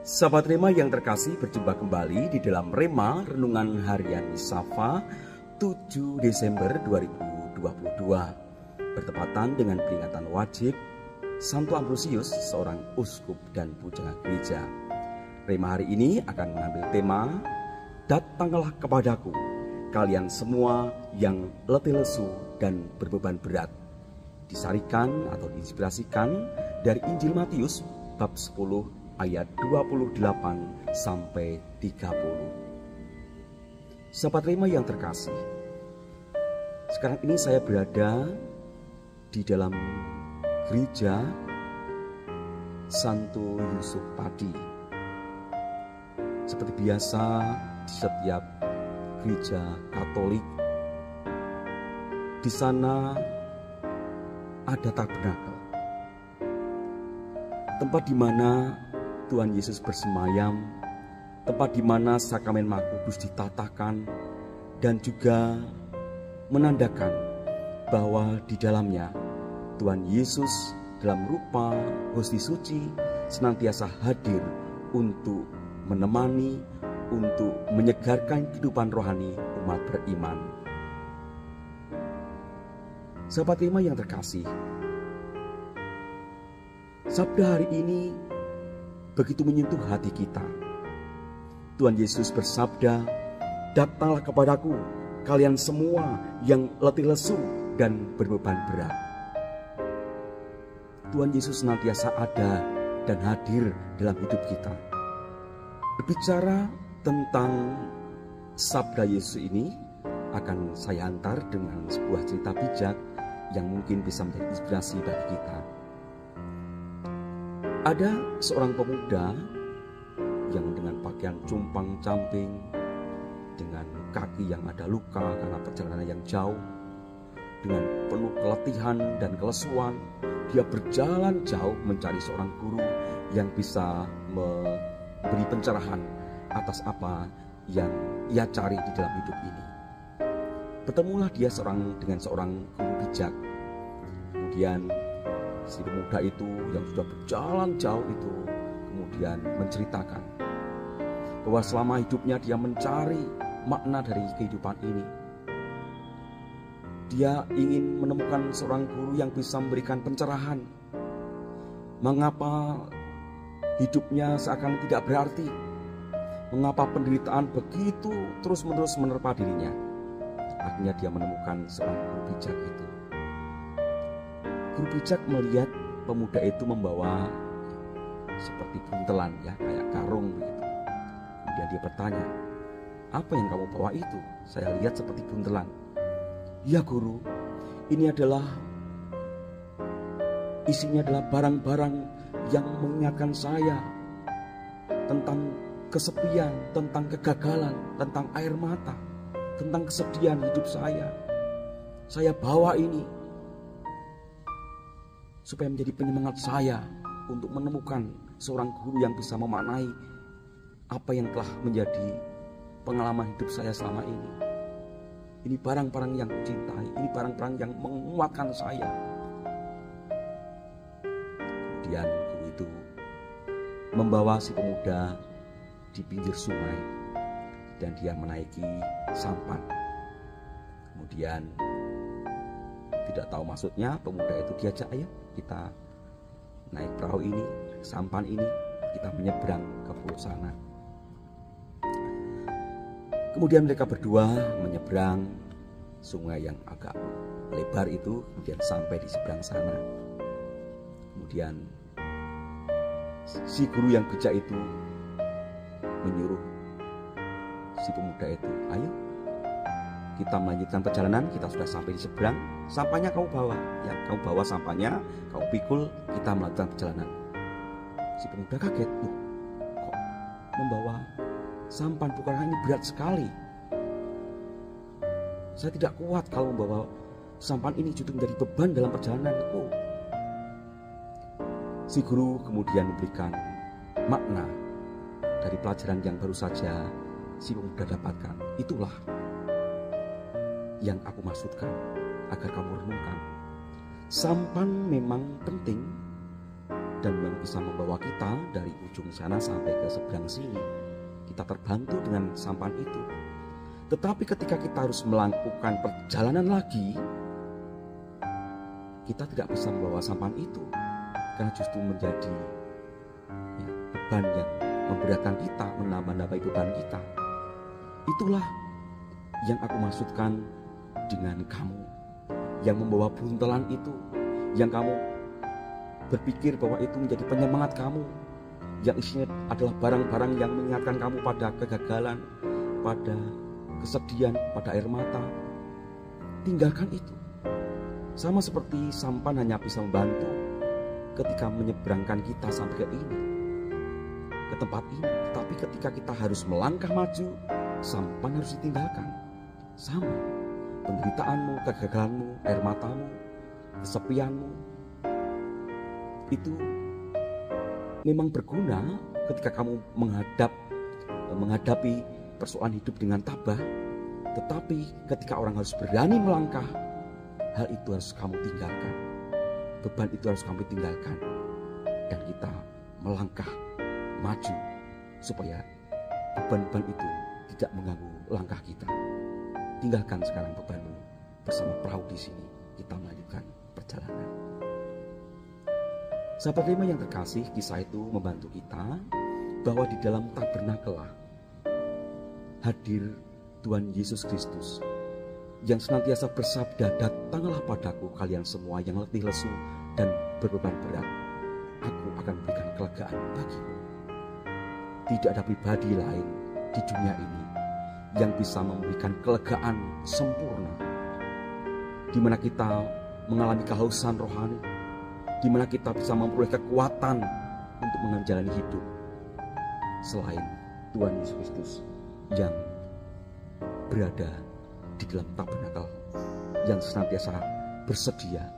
Sahabat Rema yang terkasih, berjumpa kembali di dalam Rema Renungan Harian Safa 7 Desember 2022, bertepatan dengan peringatan wajib Santo Ambrosius, seorang uskup dan pujangga gereja. Rema hari ini akan mengambil tema "Datanglah kepadaku, kalian semua yang letih lesu dan berbeban berat", disarikan atau diinspirasikan dari Injil Matius bab 10 ayat 28 sampai 30. Sahabat Rema yang terkasih, sekarang ini saya berada di dalam gereja Santo Yusuf Padi. Seperti biasa di setiap gereja Katolik, di sana ada tabernakel, tempat di mana Tuhan Yesus bersemayam, tempat di mana sakramen Maha Kudus ditatakan dan juga menandakan bahwa di dalamnya Tuhan Yesus dalam rupa Hosti Suci senantiasa hadir untuk menemani, untuk menyegarkan kehidupan rohani umat beriman. Sahabat Rema yang terkasih, sabda hari ini begitu menyentuh hati kita. Tuhan Yesus bersabda, "Datanglah kepadaku, kalian semua yang letih lesu dan berbeban berat." Tuhan Yesus senantiasa ada dan hadir dalam hidup kita. Berbicara tentang sabda Yesus ini akan saya antar dengan sebuah cerita bijak yang mungkin bisa menjadi inspirasi bagi kita. Ada seorang pemuda yang dengan pakaian compang-camping, dengan kaki yang ada luka karena perjalanan yang jauh, dengan penuh keletihan dan kelesuan, dia berjalan jauh mencari seorang guru yang bisa memberi pencerahan atas apa yang ia cari di dalam hidup ini. Bertemulah dia dengan seorang guru bijak. Kemudian si pemuda itu yang sudah berjalan jauh itu kemudian menceritakan bahwa selama hidupnya dia mencari makna dari kehidupan ini. Dia ingin menemukan seorang guru yang bisa memberikan pencerahan. Mengapa hidupnya seakan tidak berarti? Mengapa penderitaan begitu terus-menerus menerpa dirinya? Akhirnya dia menemukan seorang guru bijak itu. Guru bijak melihat pemuda itu membawa seperti buntelan, ya, kayak karung begitu. Kemudian dia bertanya, "Apa yang kamu bawa itu? Saya lihat seperti buntelan." "Ya guru, ini isinya adalah barang-barang yang mengingatkan saya tentang kesepian, tentang kegagalan, tentang air mata, tentang kesedihan hidup saya. Saya bawa ini supaya menjadi penyemangat saya untuk menemukan seorang guru yang bisa memaknai apa yang telah menjadi pengalaman hidup saya selama ini. Ini barang-barang yang kucintai, ini barang-barang yang menguatkan saya." Kemudian guru itu membawa si pemuda di pinggir sungai dan dia menaiki sampan. Kemudian tidak tahu maksudnya, pemuda itu diajak, "Ayo kita naik perahu ini, sampan ini, kita menyeberang ke pulau sana." Kemudian mereka berdua menyeberang sungai yang agak lebar itu, kemudian sampai di seberang sana. Kemudian si guru yang bijak itu menyuruh si pemuda itu, "Ayo kita melanjutkan perjalanan, kita sudah sampai di seberang, sampannya kamu bawa, ya kamu bawa sampannya, kamu pikul, kita melanjutkan perjalanan." Si pemuda kaget, "Loh, kok membawa sampan, bukan ini berat sekali. Saya tidak kuat kalau membawa sampan ini, justru menjadi beban dalam perjalananku." Si guru kemudian memberikan makna dari pelajaran yang baru saja si pemuda dapatkan. "Itulah yang aku maksudkan agar kamu renungkan. Sampan memang penting dan yang bisa membawa kita dari ujung sana sampai ke seberang sini. Kita terbantu dengan sampan itu. Tetapi ketika kita harus melakukan perjalanan lagi, kita tidak bisa membawa sampan itu, karena justru menjadi beban yang memberatkan kita, menambah-nambah beban kita. Itulah yang aku maksudkan dengan kamu yang membawa buntelan itu, yang kamu berpikir bahwa itu menjadi penyemangat kamu, yang isinya adalah barang-barang yang mengingatkan kamu pada kegagalan, pada kesedihan, pada air mata. Tinggalkan itu. Sama seperti sampan hanya bisa membantu ketika menyeberangkan kita sampai ke ini, ke tempat ini. Tapi ketika kita harus melangkah maju, sampan harus ditinggalkan. Sama, penderitaanmu, kegagalanmu, air matamu, kesepianmu, itu memang berguna ketika kamu menghadapi persoalan hidup dengan tabah. Tetapi ketika orang harus berani melangkah, hal itu harus kamu tinggalkan. Beban itu harus kamu tinggalkan. Dan kita melangkah maju supaya beban-beban itu tidak mengganggu langkah kita. Tinggalkan sekarang bebanmu bersama perahu di sini. Kita melanjutkan perjalanan. Sahabat Rema yang terkasih, kisah itu membantu kita bahwa di dalam tabernakel hadir Tuhan Yesus Kristus yang senantiasa bersabda, "Datanglah padaku kalian semua yang letih lesu dan berbeban berat, aku akan berikan kelegaan bagimu." Tidak ada pribadi lain di dunia ini yang bisa memberikan kelegaan sempurna, di mana kita mengalami kehausan rohani, di mana kita bisa memperoleh kekuatan untuk menjalani hidup selain Tuhan Yesus Kristus yang berada di dalam tabernakel, yang senantiasa bersedia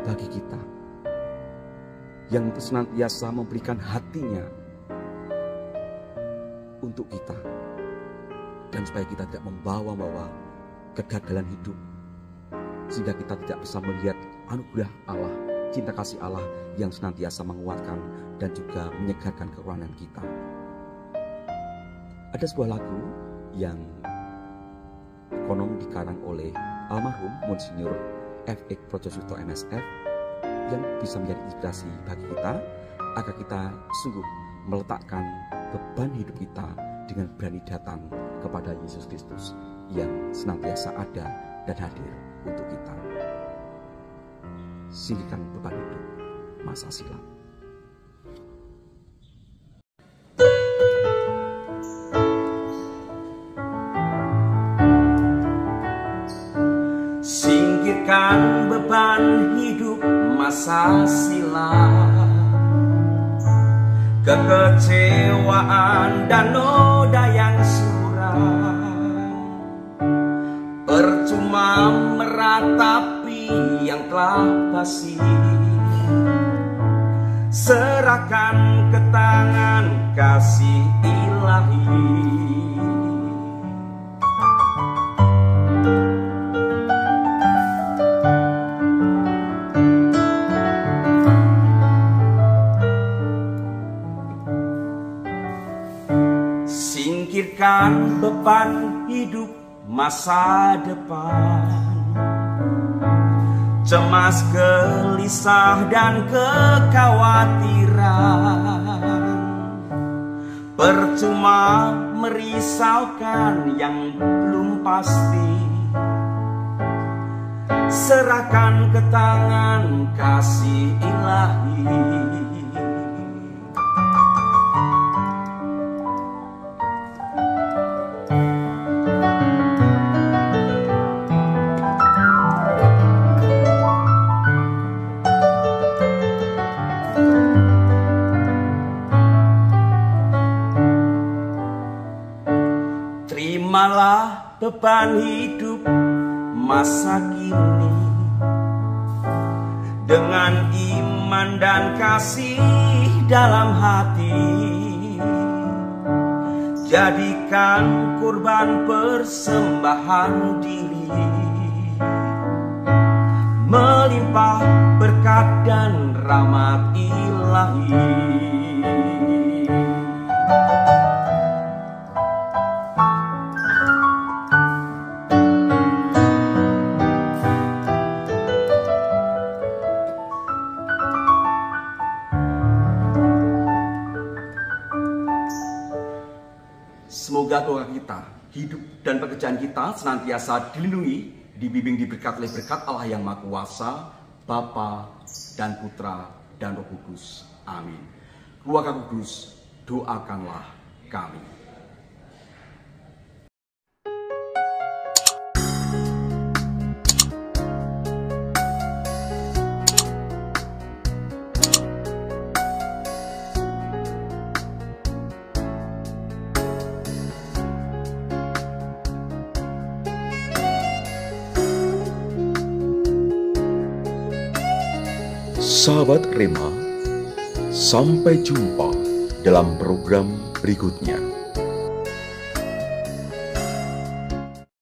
bagi kita, yang senantiasa memberikan hatinya untuk kita, dan supaya kita tidak membawa-bawa kegagalan hidup, sehingga kita tidak bisa melihat anugerah Allah, cinta kasih Allah yang senantiasa menguatkan dan juga menyegarkan kerohanian kita. Ada sebuah lagu yang konon dikarang oleh almarhum Monsinyur F.X. Projosuto MSF yang bisa menjadi inspirasi bagi kita agar kita sungguh meletakkan beban hidup kita dengan berani datang kepada Yesus Kristus yang senantiasa ada dan hadir untuk kita. Singkirkan beban hidup masa silam. Singkirkan beban hidup masa silam, kekecewaan dan noda yang suram. Percuma meratapi yang telah basi, serahkan ke tangan kasih ilahi. Singkirkan beban hidup masa depan, cemas, gelisah, dan kekhawatiran. Percuma merisaukan yang belum pasti, serahkan ke tangan kasih ilahi. Terimalah beban hidup masa kini dengan iman dan kasih dalam hati. Jadikan kurban persembahan diri, melimpah berkat dan rahmat ilahi. Semoga doa kita, hidup dan pekerjaan kita senantiasa dilindungi, dibimbing, diberkati oleh berkat Allah yang Maha Kuasa, Bapa dan Putra dan Roh Kudus. Amin. Keluarga Kudus, doakanlah kami. Sahabat Rema, sampai jumpa dalam program berikutnya.